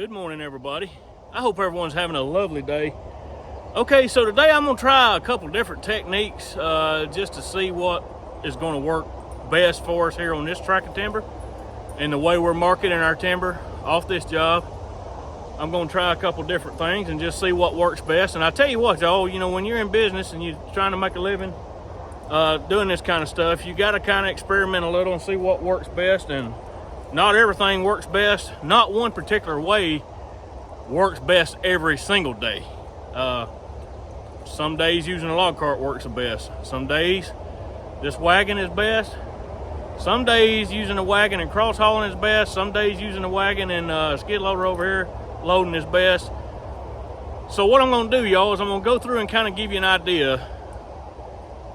Good morning, everybody. I hope everyone's having a lovely day. Okay, so today I'm gonna try a couple different techniques just to see what is gonna work best for us here on this tract of timber and the way we're marketing our timber off this job. I'm gonna try a couple different things and just see what works best. And I tell you what, y'all, you know, when you're in business and you're trying to make a living doing this kind of stuff, you gotta kind of experiment a little and see what works best. And not everything works best. Not one particular way works best every single day. Some days using a log cart works the best. Some days this wagon is best. Some days using a wagon and cross hauling is best. Some days using a wagon and skid loader over here loading is best. So what I'm gonna do, y'all, is I'm gonna go through and kind of give you an idea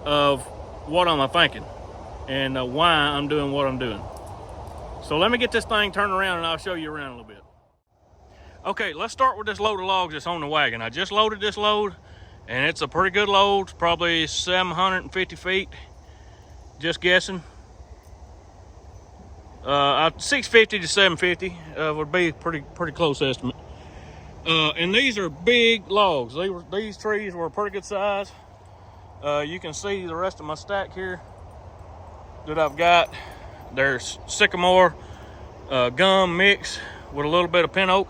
of what I'm thinking and why I'm doing what I'm doing. So let me get this thing turned around and I'll show you around a little bit. Okay, let's start with this load of logs that's on the wagon. I just loaded this load and it's a pretty good load. It's probably 750 feet, just guessing. 650 to 750 would be pretty close estimate. And these are big logs. These trees were a pretty good size. You can see the rest of my stack here that I've got. There's sycamore, gum mix with a little bit of pin oak.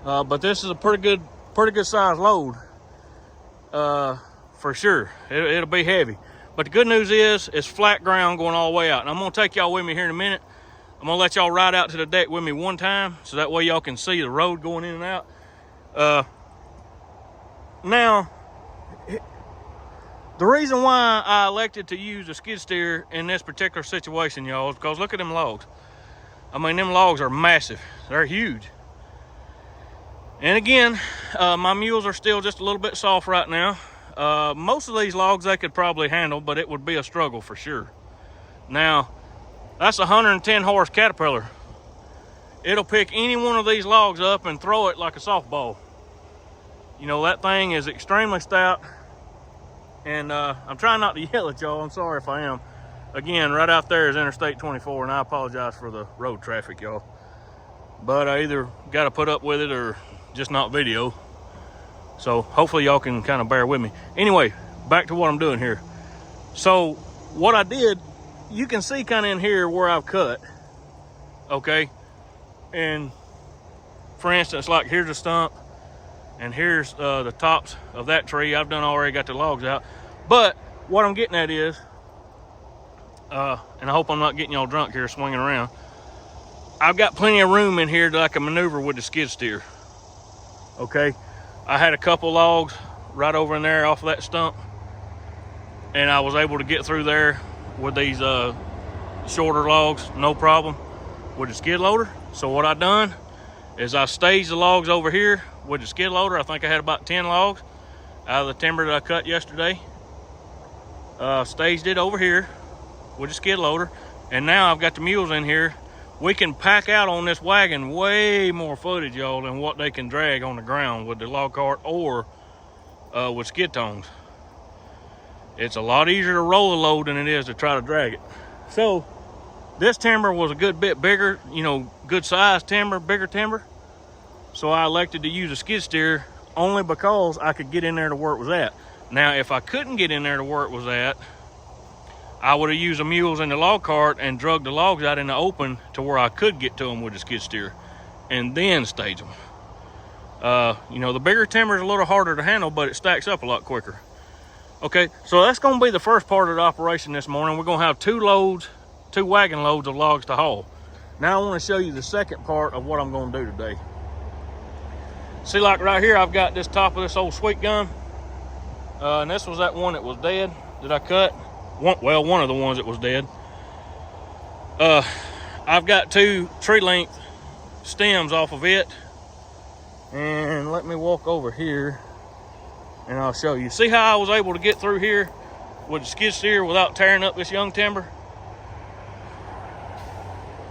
But this is a pretty good size load, for sure. It'll be heavy. But the good news is it's flat ground going all the way out. And I'm gonna take y'all with me here in a minute. I'm gonna let y'all ride out to the deck with me one time, so that way y'all can see the road going in and out. Now, the reason why I elected to use a skid steer in this particular situation, y'all, is because look at them logs. I mean, them logs are massive. They're huge. And again, my mules are still just a little bit soft right now. Most of these logs they could probably handle, but it would be a struggle for sure. Now, that's a 110 horse Caterpillar. It'll pick any one of these logs up and throw it like a softball. You know, that thing is extremely stout. And I'm trying not to yell at y'all. I'm sorry if I am. Again, right out there is Interstate 24, and I apologize for the road traffic, y'all. But I either got to put up with it or just not video. So hopefully y'all can kind of bear with me. Anyway, back to what I'm doing here. So what I did, you can see kind of in here where I've cut, okay? And for instance, like here's a stump and here's the tops of that tree. I've already got the logs out. But what I'm getting at is, and I hope I'm not getting y'all drunk here swinging around, I've got plenty of room in here that I can maneuver with the skid steer, okay? I had a couple logs right over in there off of that stump, and I was able to get through there with these shorter logs, no problem, with the skid loader. So what I done is I staged the logs over here with the skid loader. I think I had about 10 logs out of the timber that I cut yesterday. Staged it over here with the skid loader, and now I've got the mules in here. We can pack out on this wagon way more footage, y'all, than what they can drag on the ground with the log cart or with skid tongs. It's a lot easier to roll the load than it is to try to drag it. So this timber was a good bit bigger, you know, good size timber, bigger timber. So I elected to use a skid steer only because I could get in there to where it was at. Now, if I couldn't get in there to where it was at, I would have used the mules in the log cart and drug the logs out in the open to where I could get to them with the skid steer and then stage them. You know, the bigger timber is a little harder to handle, but it stacks up a lot quicker. Okay, so that's gonna be the first part of the operation this morning. We're gonna have two wagon loads of logs to haul. Now I wanna show you the second part of what I'm gonna do today. See, like right here, I've got this top of this old sweet gum. And this was that one that was dead that I cut. One of the ones that was dead. I've got two tree length stems off of it. And let me walk over here and I'll show you. See how I was able to get through here with the skid steer without tearing up this young timber?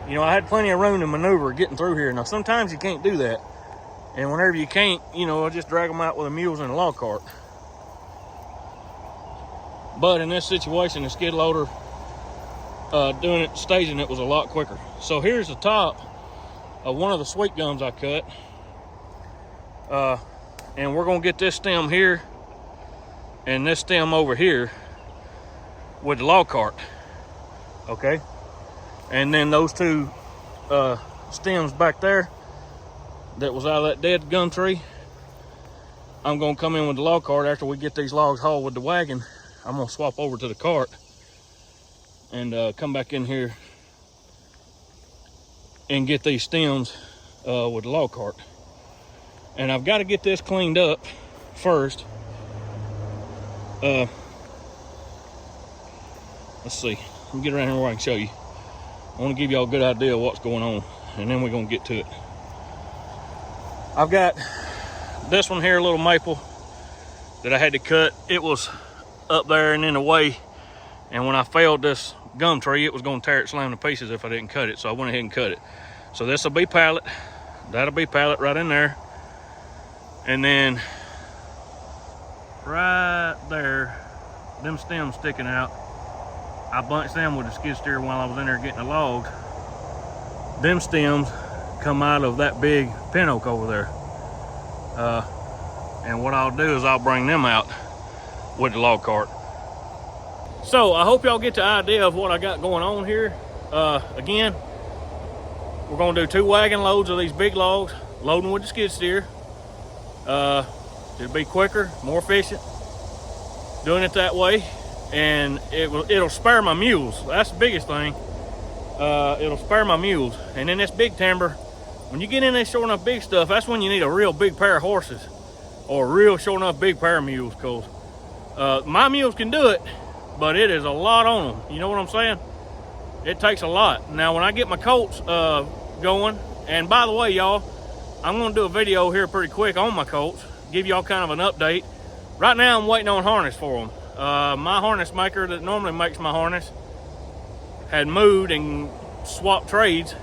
You know, I had plenty of room to maneuver getting through here. Now, sometimes you can't do that. And whenever you can't, you know, I just drag them out with the mules in a log cart. But in this situation, the skid loader staging it was a lot quicker. So here's the top one of the sweet gums I cut. And we're gonna get this stem here and this stem over here with the log cart, okay? And then those two stems back there that was out of that dead gum tree, I'm gonna come in with the log cart after we get these logs hauled with the wagon. I'm gonna swap over to the cart and come back in here and get these stems with the log cart. And I've got to get this cleaned up first. Let's see. Let me get around here where I can show you. I want to give y'all a good idea of what's going on, and then we're going to get to it. I've got this one here, a little maple that I had to cut. It was up there and in the way, and when I felled this gum tree, it was going to tear it slam to pieces if I didn't cut it, so I went ahead and cut it. So this will be pallet. That'll be pallet right in there. And then right there, them stems sticking out, I bunched them with a skid steer while I was in there getting the logs. Them stems come out of that big pin oak over there. And what I'll do is I'll bring them out with the log cart. So I hope y'all get the idea of what I got going on here. Again, we're gonna do 2 wagon loads of these big logs, loading with the skid steer. It'll be quicker, more efficient doing it that way, and it'll spare my mules. That's the biggest thing. It'll spare my mules. And then this big timber, when you get in this short enough big stuff, that's when you need a real big pair of horses or a real short enough big pair of mules, because my mules can do it, but it is a lot on them. You know what I'm saying? It takes a lot. Now when I get my colts going, and by the way, y'all, I'm gonna do a video here pretty quick on my colts, give y'all kind of an update. Right now I'm waiting on harness for them. My harness maker that normally makes my harness had moved and swapped trades,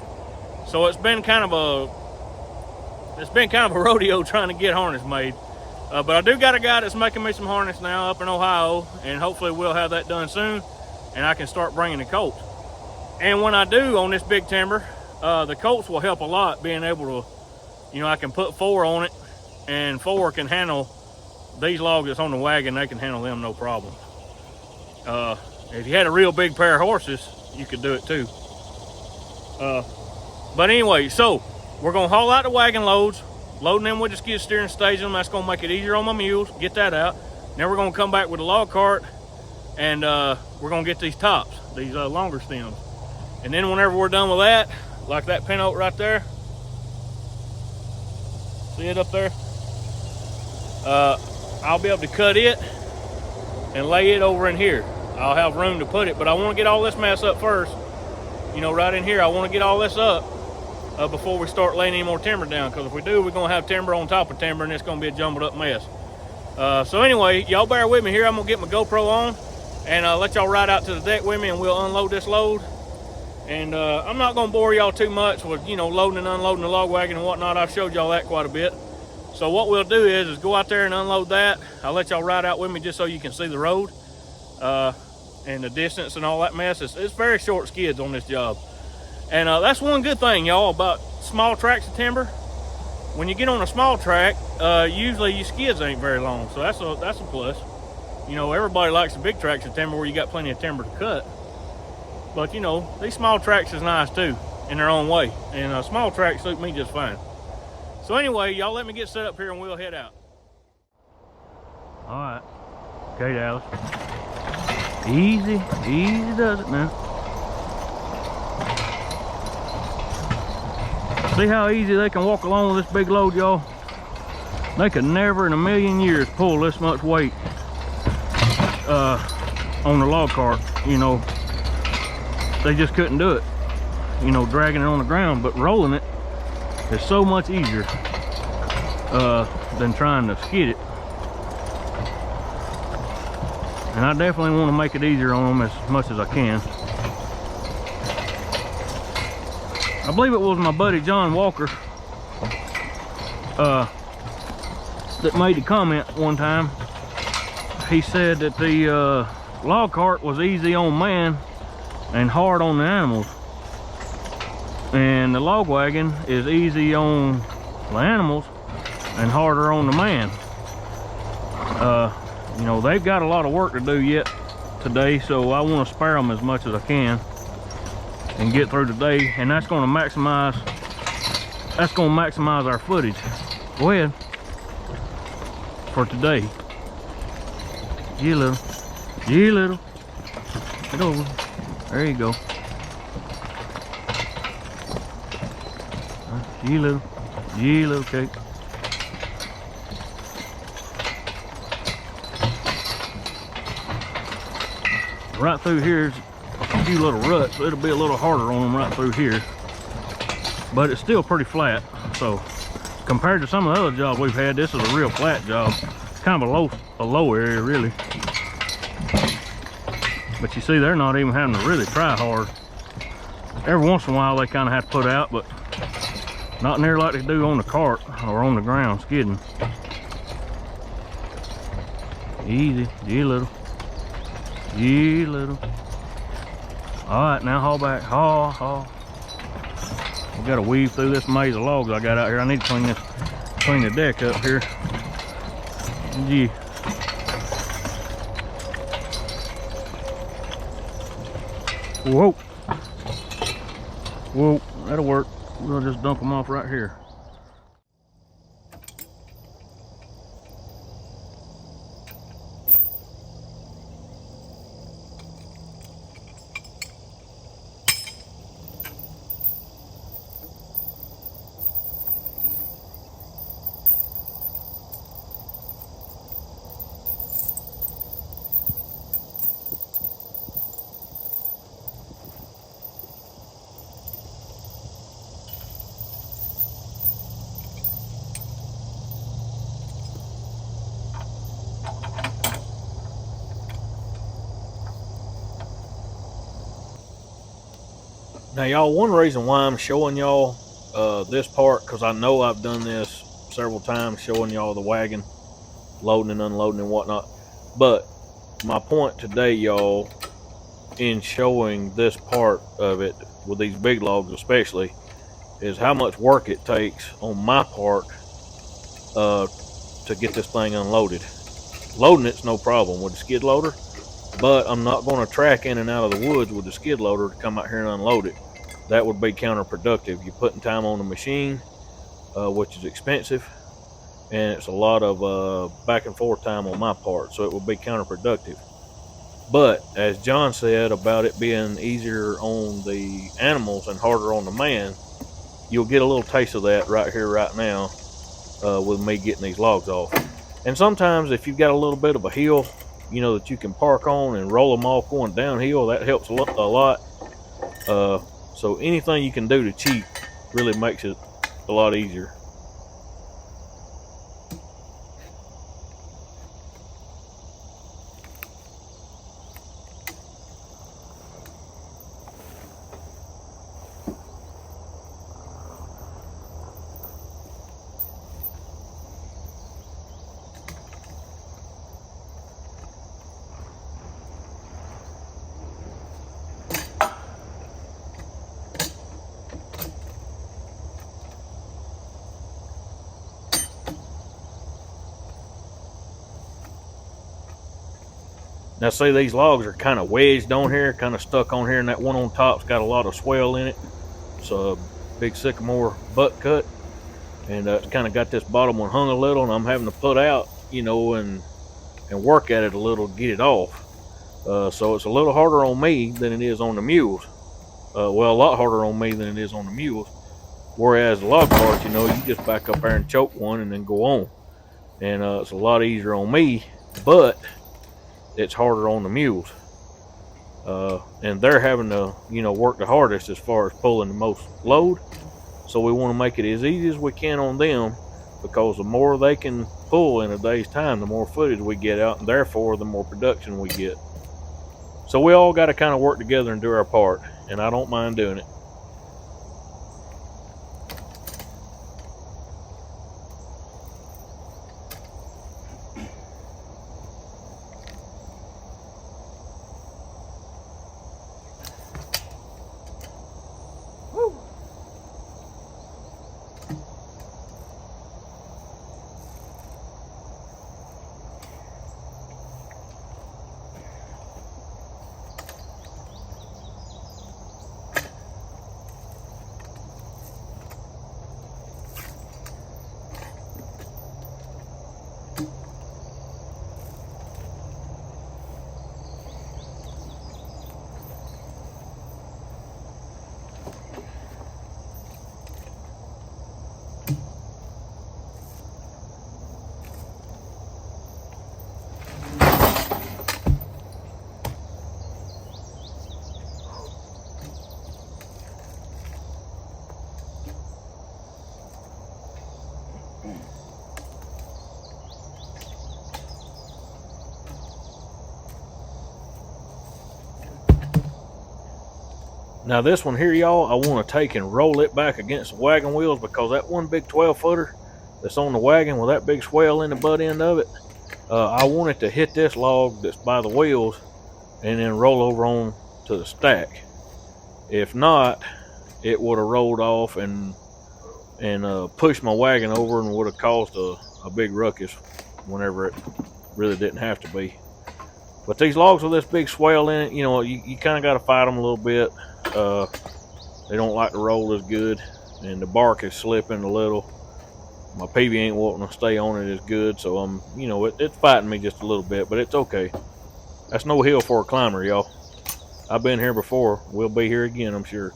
so it's been kind of a rodeo trying to get harness made. But I do got a guy that's making me some harness now up in Ohio, and hopefully we'll have that done soon, and I can start bringing the colts. And when I do on this big timber, the colts will help a lot, being able to, you know, I can put 4 on it, and 4 can handle these logs that's on the wagon. They can handle them no problem. If you had a real big pair of horses, you could do it too. But anyway, so we're gonna haul out the wagon loads, loading them with the skid steer and staging them. That's gonna make it easier on my mules. Get that out. Now we're gonna come back with a log cart, and we're gonna get these tops, these longer stems. And then whenever we're done with that, like that pin oak right there, see it up there? I'll be able to cut it and lay it over in here. I'll have room to put it, but I want to get all this mess up first. You know, right in here, I want to get all this up before we start laying any more timber down, because if we do, we're going to have timber on top of timber, and it's going to be a jumbled up mess. So anyway, y'all bear with me here. I'm going to get my GoPro on and let y'all ride out to the deck with me, and we'll unload this load. And I'm not going to bore y'all too much with, you know, loading and unloading the log wagon and whatnot. I've showed y'all that quite a bit. So what we'll do is go out there and unload that. I'll let y'all ride out with me just so you can see the road and the distance and all that mess. It's very short skids on this job. And that's one good thing, y'all, about small tracts of timber. When you get on a small track, usually your skids ain't very long. So that's a plus. You know, everybody likes the big tracts of timber where you got plenty of timber to cut. But, you know, these small tracts is nice too in their own way. And small tracts suit me just fine. So anyway, y'all let me get set up here and we'll head out. All right. Okay, Dallas. Easy does it now. See how easy they can walk along with this big load, y'all? They could never in a million years pull this much weight on the log cart, you know. They just couldn't do it, you know, dragging it on the ground. But rolling it is so much easier than trying to skid it. And I definitely want to make it easier on them as much as I can. I believe it was my buddy John Walker that made the comment one time. He said that the log cart was easy on man and hard on the animals. And the log wagon is easy on the animals and harder on the man. You know, they've got a lot of work to do yet today, so I want to spare them as much as I can and get through today, and that's going to maximize our footage. Go ahead. For today. Yeah, little. Yeah, little. Get over. There you go. Yeah, little. Yeah, little cake. Right through here's a few little ruts, so it'll be a little harder on them right through here. But it's still pretty flat, so compared to some of the other jobs we've had, this is a real flat job. It's kind of a low area, really. But you see, they're not even having to really try hard. Every once in a while, they kind of have to put out, but not near like they do on the cart or on the ground skidding. Easy, yeah, little. Yeah, little. All right, now haul back, haul. We gotta weave through this maze of logs I got out here. I need to clean the deck up here. Yeah. Whoa. Whoa, that'll work. We'll just dump them off right here. Now y'all, one reason why I'm showing y'all this part, because I know I've done this several times, showing y'all the wagon loading and unloading and whatnot, but my point today, y'all, in showing this part of it with these big logs especially, is how much work it takes on my part to get this thing unloaded. Loading it's no problem with the skid loader, but I'm not going to track in and out of the woods with the skid loader to come out here and unload it. That would be counterproductive. You're putting time on the machine, which is expensive, and it's a lot of back and forth time on my part, so it would be counterproductive. But as John said about it being easier on the animals and harder on the man, you'll get a little taste of that right here, right now, with me getting these logs off. And sometimes if you've got a little bit of a hill, you know, that you can park on and roll them off going downhill, that helps a lot. So anything you can do to cheat really makes it a lot easier. Now see, these logs are kind of wedged on here, kind of stuck on here, and that one on top's got a lot of swell in it. It's a big sycamore butt cut, and it's kind of got this bottom one hung a little, and I'm having to put out, you know, and work at it a little to get it off. So it's a little harder on me than it is on the mules. Well, a lot harder on me than it is on the mules. Whereas the log cart, you know, you just back up there and choke one and then go on. And it's a lot easier on me, but it's harder on the mules. And they're having to, you know, work the hardest as far as pulling the most load. So we want to make it as easy as we can on them, because the more they can pull in a day's time, the more footage we get out, and therefore the more production we get. So we all got to kind of work together and do our part, and I don't mind doing it. Now this one here, y'all, I want to take and roll it back against the wagon wheels, because that one big 12-footer that's on the wagon with that big swell in the butt end of it, I want it to hit this log that's by the wheels and then roll over on to the stack. If not, it would have rolled off and pushed my wagon over and would have caused a big ruckus whenever it really didn't have to be. But these logs with this big swell in it, you know, you kind of got to fight them a little bit. They don't like to roll as good, and the bark is slipping a little. My PV ain't wanting to stay on it as good, so I'm, you know, it's fighting me just a little bit, but it's okay. That's no hill for a climber, y'all. I've been here before. We'll be here again, I'm sure.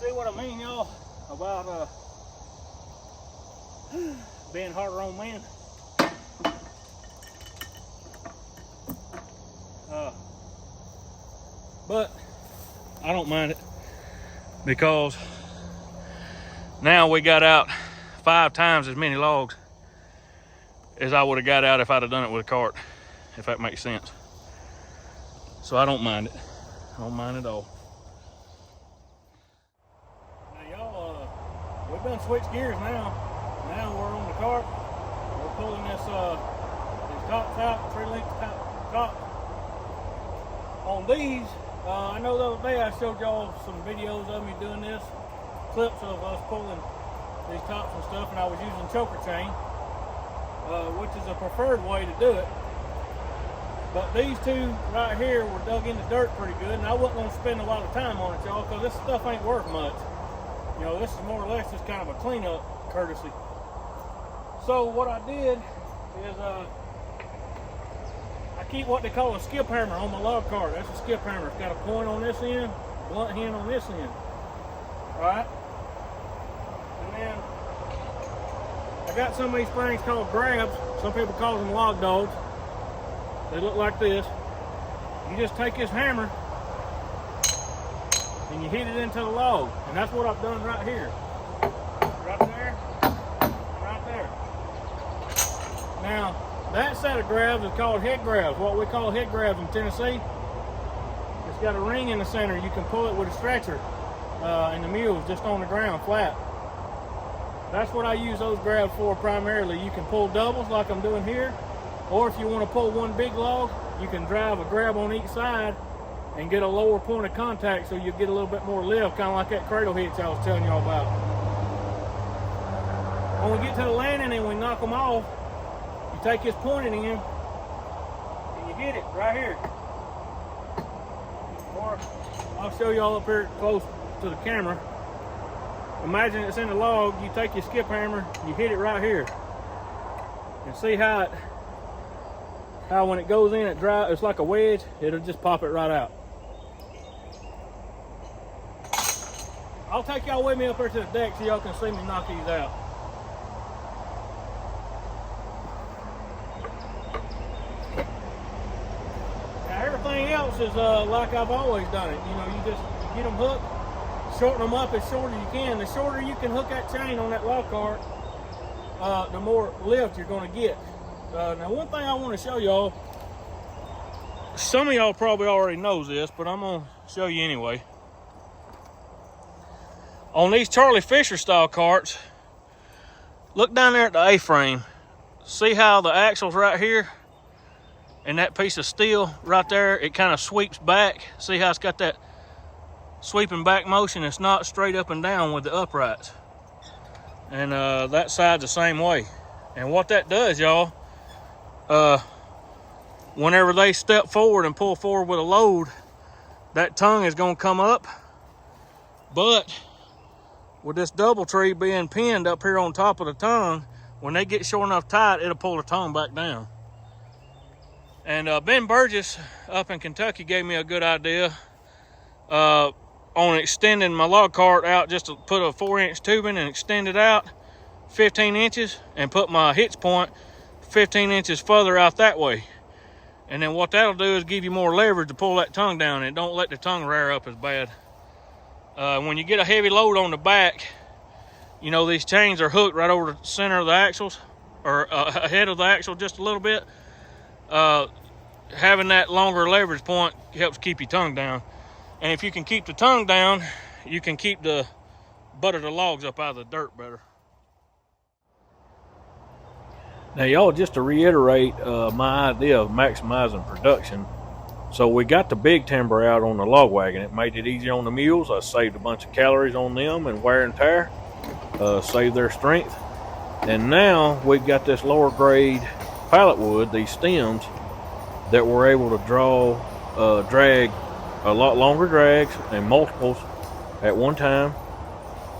See what I mean, y'all, about being harder on men? But I don't mind it, because now we got out 5 times as many logs as I would have got out if I'd have done it with a cart, if that makes sense. So I don't mind it. I don't mind at all. We've done switched gears now. Now we're on the cart. We're pulling these tops out, 3-length tops. On these, I know the other day I showed y'all some videos of me doing this, clips of us pulling these tops and stuff, and I was using choker chain, which is a preferred way to do it. But these two right here were dug in the dirt pretty good, and I wasn't going to spend a lot of time on it, y'all, because this stuff ain't worth much. You know, this is more or less just kind of a cleanup courtesy. So what I did is I keep what they call a skip hammer on my log cart. That's a skip hammer. It's got a point on this end, blunt end on this end. Alright? And then I got some of these things called grabs. Some people call them log dogs. They look like this. You just take this hammer and you hit it into the log, and that's what I've done right here. Right there, right there. Now, that set of grabs is called head grabs, what we call head grabs in Tennessee. It's got a ring in the center. You can pull it with a stretcher, and the mule's just on the ground, flat. That's what I use those grabs for primarily. You can pull doubles like I'm doing here, or if you want to pull one big log, you can drive a grab on each side and get a lower point of contact so you get a little bit more lift, kind of like that cradle hitch I was telling y'all about. When we get to the landing and we knock them off, you take this pointed end and you hit it right here. Or I'll show y'all up here close to the camera. Imagine it's in the log, you take your skip hammer, you hit it right here. And see how when it goes in, it's like a wedge, it'll just pop it right out. I'll take y'all with me up here to the deck so y'all can see me knock these out. Now everything else is like I've always done it. You know, you just get them hooked, shorten them up as short as you can. The shorter you can hook that chain on that log cart, the more lift you're going to get. Now one thing I want to show y'all, some of y'all probably already knows this, but I'm going to show you anyway. On these Charlie Fisher style carts, look down there at the A-frame. See how the axle's right here and that piece of steel right there, it kind of sweeps back. See how it's got that sweeping back motion? It's not straight up and down with the uprights. And that side's the same way. And what that does, y'all, whenever they step forward and pull forward with a load, that tongue is going to come up. But with this double tree being pinned up here on top of the tongue, when they get short enough tight, it'll pull the tongue back down. And Ben Burgess up in Kentucky gave me a good idea on extending my log cart out, just to put a 4-inch tubing and extend it out 15 inches and put my hitch point 15 inches further out that way. And then what that'll do is give you more leverage to pull that tongue down, and don't let the tongue rear up as bad. When you get a heavy load on the back, you know, these chains are hooked right over the center of the axles, or ahead of the axle just a little bit. Having that longer leverage point helps keep your tongue down. And if you can keep the tongue down, you can keep the butt of the logs up out of the dirt better. Now, y'all, just to reiterate my idea of maximizing production. So we got the big timber out on the log wagon. It made it easier on the mules. I saved a bunch of calories on them and wear and tear, saved their strength. And now we've got this lower grade pallet wood, these stems, that we're able to drag a lot longer drags and multiples at one time.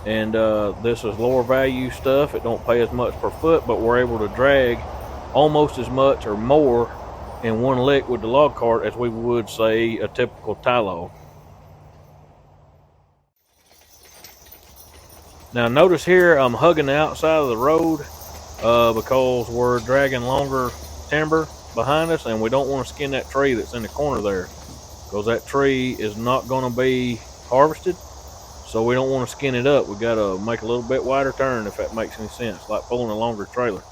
And this is lower value stuff. It don't pay as much per foot, but we're able to drag almost as much or more in one lick with the log cart as we would, say, a typical tie log. Now notice here I'm hugging the outside of the road because we're dragging longer timber behind us, and we don't want to skin that tree that's in the corner there, because that tree is not going to be harvested. So we don't want to skin it up. We got to make a little bit wider turn, if that makes any sense, like pulling a longer trailer.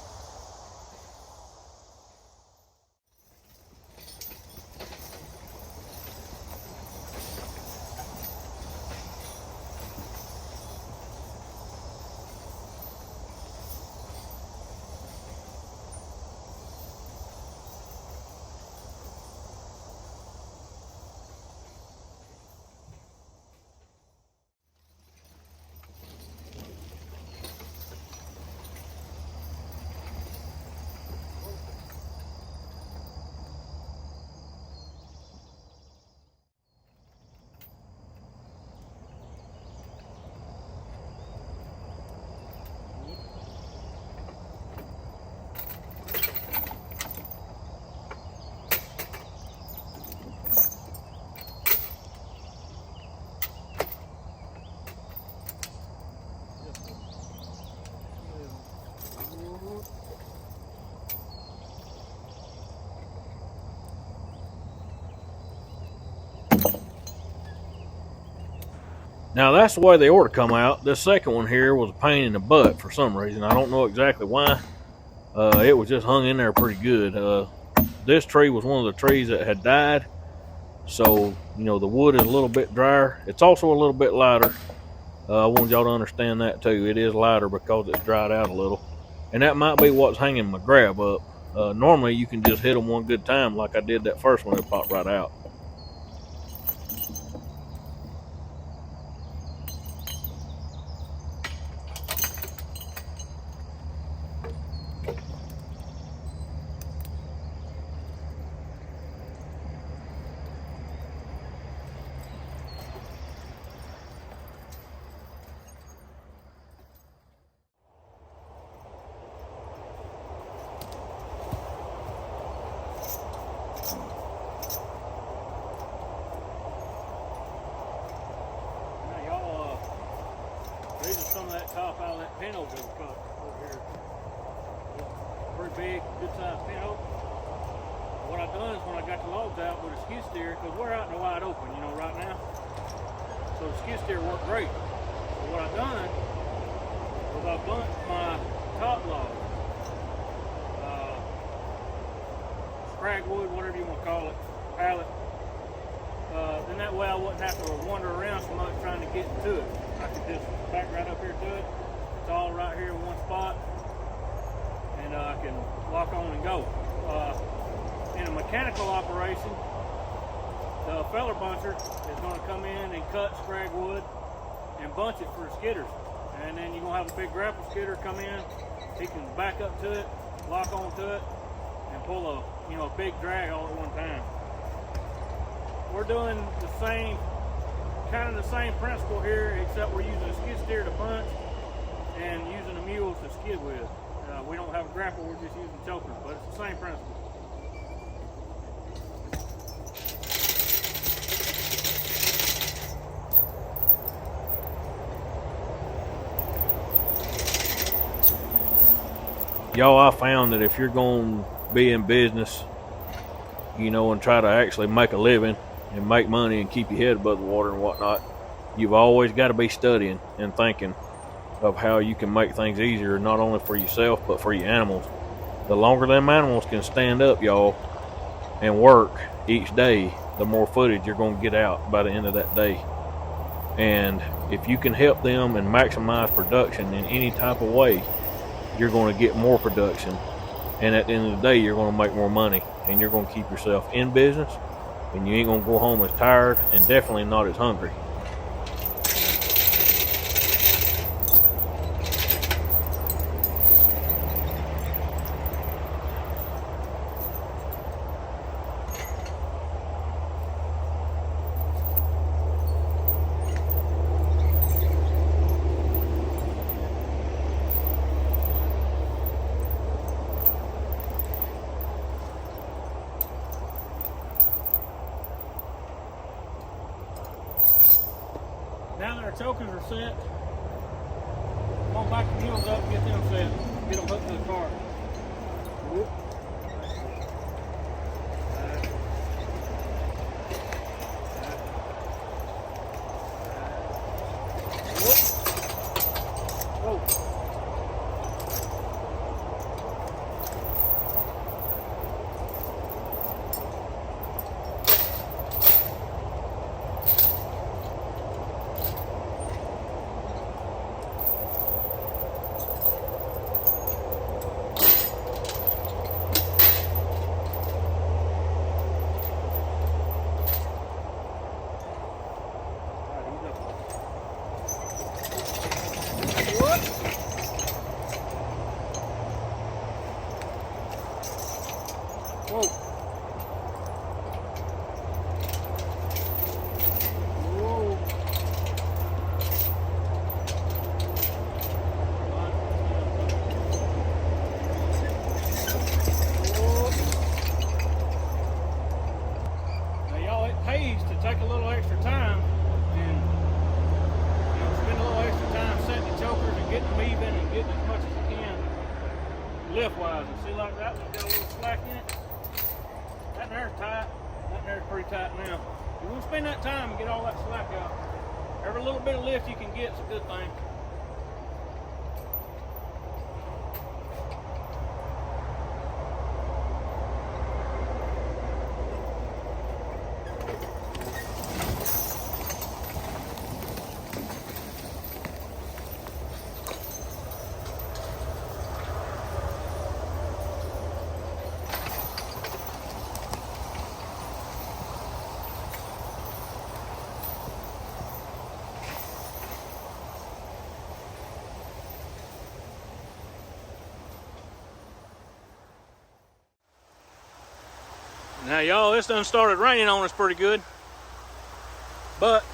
Now that's the way they ought to come out. This second one here was a pain in the butt for some reason. I don't know exactly why. It was just hung in there pretty good. This tree was one of the trees that had died. So, you know, the wood is a little bit drier. It's also a little bit lighter. I want y'all to understand that too. It is lighter because it's dried out a little. And that might be what's hanging my grab up. Normally you can just hit them one good time like I did that first one. It popped right out. These are some of that top out of that pin oak that we cut over here. Pretty big, good sized pin oak. What I've done is when I got the logs out with a skid steer, because we're out in the wide open, you know, right now. So the skid steer worked great. So what I've done was I bunched my top log, scrag wood, whatever you want to call it, pallet. Then that way I wouldn't have to wander around so much trying to get to it. I could just back right up here to it. It's all right here in one spot, and I can lock on and go. In a mechanical operation, the feller buncher is going to come in and cut scrag wood and bunch it for skidders. And then you're going to have a big grapple skidder come in. He can back up to it, lock onto it, and pull a big drag all at one time. We're doing the same, kind of the same principle here, except we're using a skid steer to bunch and using the mules to skid with. We don't have a grapple, we're just using chokers, but it's the same principle. Y'all, I found that if you're going to be in business, and try to actually make a living and make money and keep your head above the water and whatnot, you've always got to be studying and thinking of how you can make things easier, not only for yourself, but for your animals. The longer them animals can stand up, y'all, and work each day, the more footage you're going to get out by the end of that day. And if you can help them and maximize production in any type of way, you're going to get more production. And at the end of the day, you're going to make more money, and you're going to keep yourself in business, and you ain't going to go home as tired and definitely not as hungry. Now that our chokers are set, I'm going to back the mules up and get them set. Get them hooked to the car. Whoop. Whoa. Whoa. Whoa. Now y'all, it pays to take a little extra time and spend a little extra time setting the chokers and getting them even and getting as much as you can lift wise. And see, like that one got a little slack in it. That there's tight. That there's pretty tight now. You want to spend that time and get all that slack out. Every little bit of lift you can get is a good thing. Now y'all, this done started raining on us pretty good, but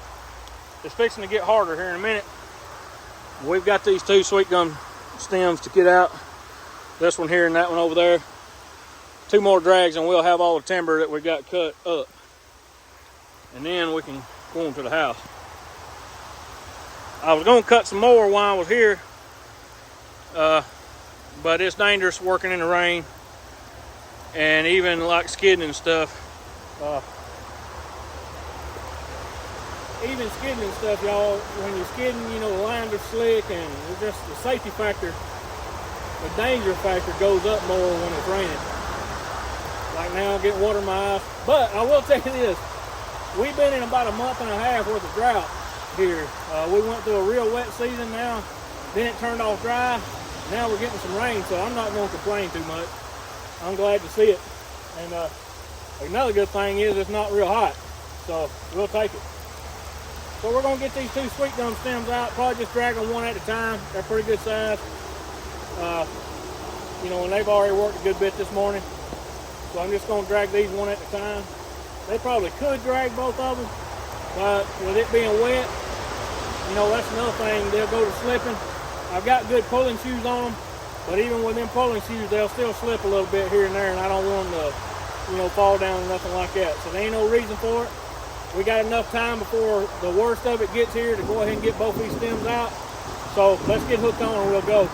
it's fixing to get harder here in a minute. We've got these two sweet gum stems to get out, this one here and that one over there. 2 more drags and we'll have all the timber that we got cut up, and then we can go on to the house. I was going to cut some more while I was here, but it's dangerous working in the rain. And even like skidding and stuff, y'all, when you're skidding, the lines are slick, and it's just the safety factor, the danger factor goes up more when it's raining. Like now, getting water in my eyes. But I will tell you this, we've been in about a month and a half worth of drought here. We went through a real wet season now, then it turned off dry, now we're getting some rain, so I'm not going to complain too much. I'm glad to see it. And Another good thing is it's not real hot, so we'll take it. So we're gonna get these 2 sweet gum stems out, probably just drag them one at a time. They're pretty good size. You know, and they've already worked a good bit this morning. So I'm just gonna drag these one at a time. They probably could drag both of them, but with it being wet, you know, that's another thing, they'll go to slipping. I've got good pulling shoes on them, but even with them pulling shoes, they'll still slip a little bit here and there, and I don't want them to, you know, fall down or nothing like that. So there ain't no reason for it. We got enough time before the worst of it gets here to go ahead and get both these stems out. So let's get hooked on and we'll go.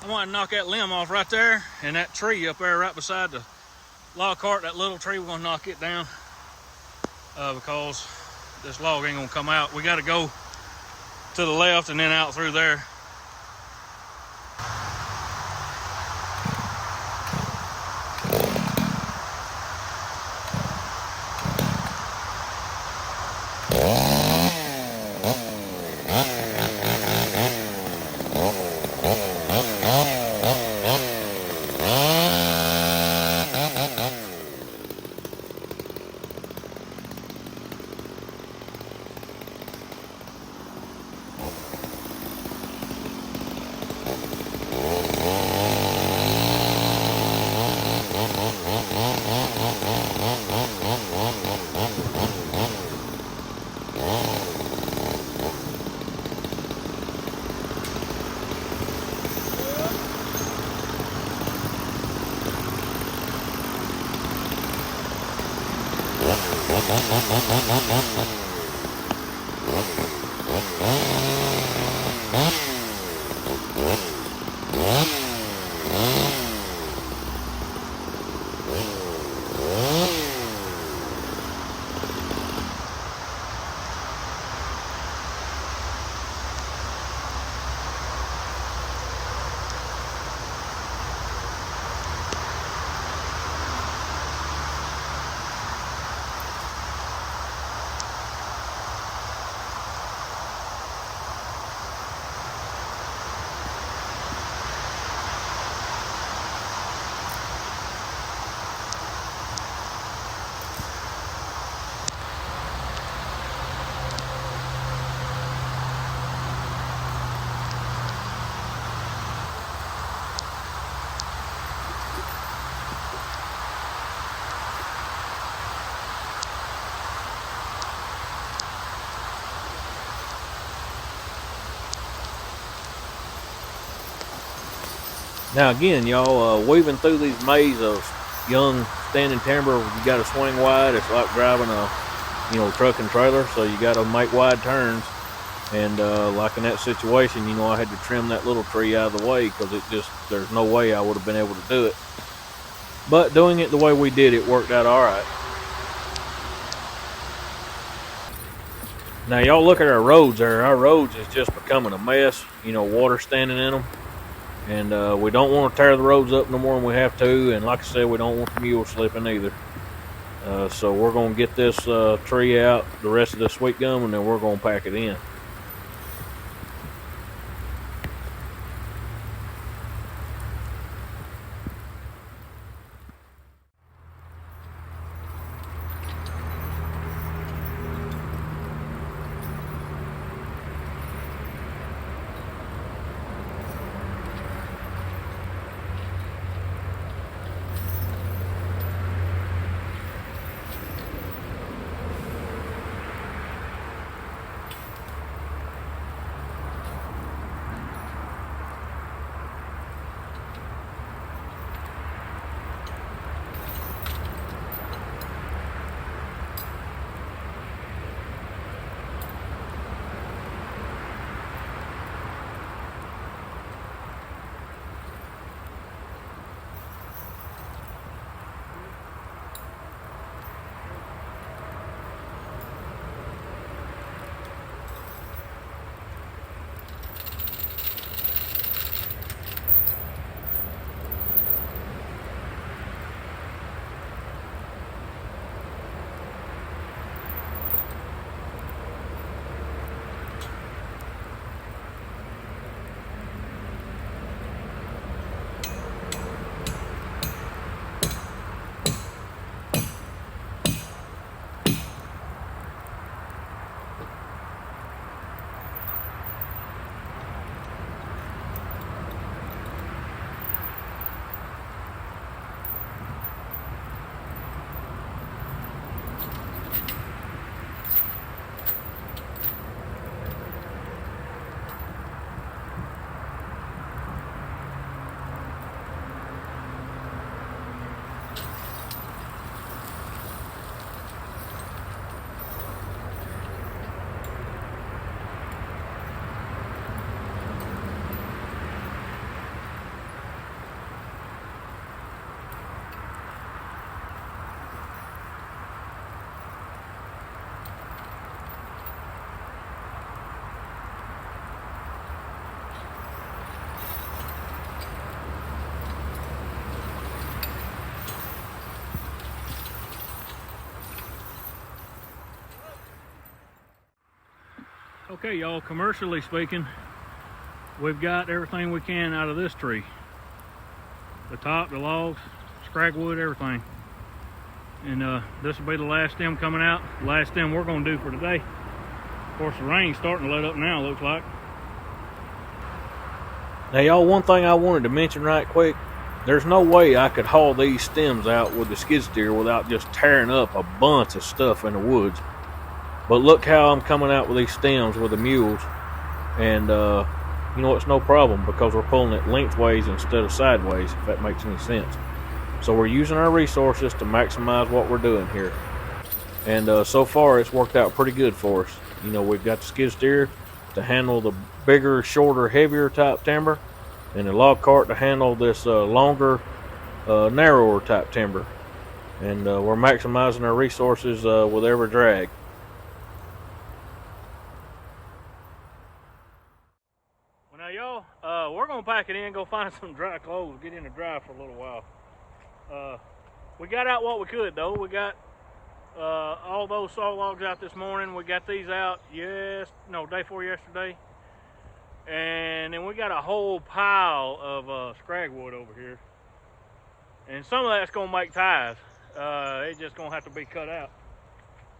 I want to knock that limb off right there, and that tree up there right beside the log cart, that little tree, we're gonna knock it down because this log ain't gonna come out. We gotta go to the left and then out through there. Now again, y'all, weaving through these maze of young standing timber, you got to swing wide. It's like driving a, truck and trailer, so you got to make wide turns. And like in that situation, I had to trim that little tree out of the way because there's no way I would have been able to do it. But doing it the way we did it worked out all right. Now y'all look at our roads there. Our roads is just becoming a mess. Water standing in them. And we don't want to tear the roads up no more than we have to. And like I said, we don't want the mules slipping either. So we're going to get this tree out, the rest of the sweet gum, and then we're going to pack it in. Okay, y'all, commercially speaking, we've got everything we can out of this tree. The top, the logs, scragwood, everything. And this will be the last stem coming out. The last stem we're going to do for today. Of course, the rain's starting to let up now, looks like. Now, y'all, one thing I wanted to mention right quick. There's no way I could haul these stems out with the skid steer without just tearing up a bunch of stuff in the woods. But look how I'm coming out with these stems with the mules. And, it's no problem because we're pulling it lengthways instead of sideways, if that makes any sense. So we're using our resources to maximize what we're doing here. And so far, it's worked out pretty good for us. We've got the skid steer to handle the bigger, shorter, heavier type timber, and the log cart to handle this longer, narrower type timber. And we're maximizing our resources with every drag. Well, now, y'all, we're going to pack it in, go find some dry clothes, get in the dry for a little while. We got out what we could, though. We got all those saw logs out this morning. We got these out day before yesterday. And then we got a whole pile of scragwood over here. And some of that's going to make ties. It's just going to have to be cut out.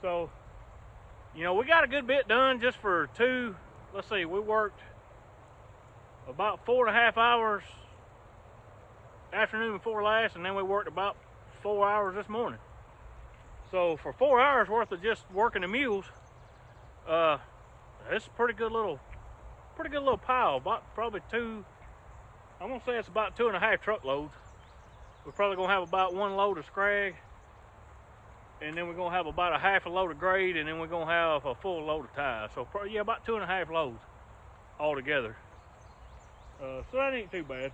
So, we got a good bit done just for we worked about 4.5 hours afternoon before last, and then we worked about 4 hours this morning. So for 4 hours worth of just working the mules, it's a pretty good little pile. About probably I'm gonna say it's about 2.5 truckloads. We're probably gonna have about 1 load of scrag, and then we're gonna have about a half a load of grade, and then we're gonna have a full load of ties. So yeah, about 2.5 loads altogether. So that ain't too bad.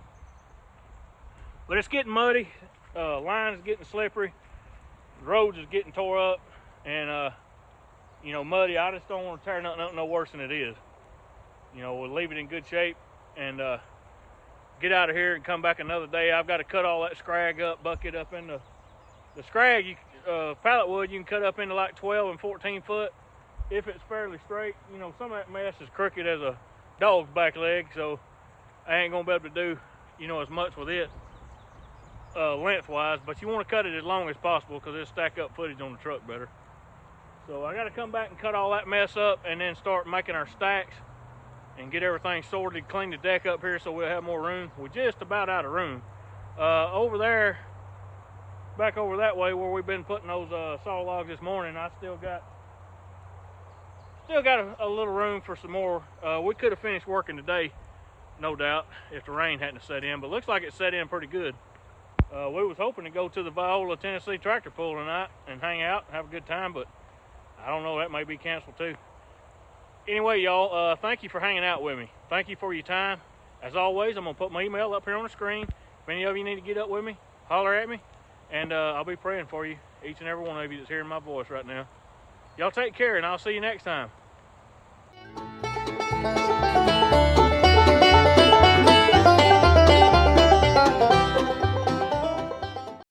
But it's getting muddy. Line is getting slippery. The roads is getting tore up, and you know, muddy. I just don't want to tear nothing up no worse than it is. You know, we'll leave it in good shape and get out of here and come back another day. I've got to cut all that scrag up, bucket up into the scrag. Pallet wood you can cut up into like 12 and 14 foot if it's fairly straight. You know, some of that mess is crooked as a dog's back leg, so I ain't gonna be able to do, you know, as much with it lengthwise, but you want to cut it as long as possible because it'll stack up footage on the truck better. So I got to come back and cut all that mess up and then start making our stacks and get everything sorted, clean the deck up here so we'll have more room. We're just about out of room. Over there, back over that way where we've been putting those saw logs this morning, I still got a little room for some more. We could have finished working today, no doubt, if the rain hadn't set in, but looks like it set in pretty good. We was hoping to go to the Viola, Tennessee tractor pull tonight and hang out and have a good time, but I don't know, that may be canceled too. Anyway, y'all, thank you for hanging out with me. Thank you for your time. As always, I'm gonna put my email up here on the screen. If any of you need to get up with me, holler at me, and I'll be praying for you, each and every one of you that's hearing my voice right now. Y'all take care, and I'll see you next time.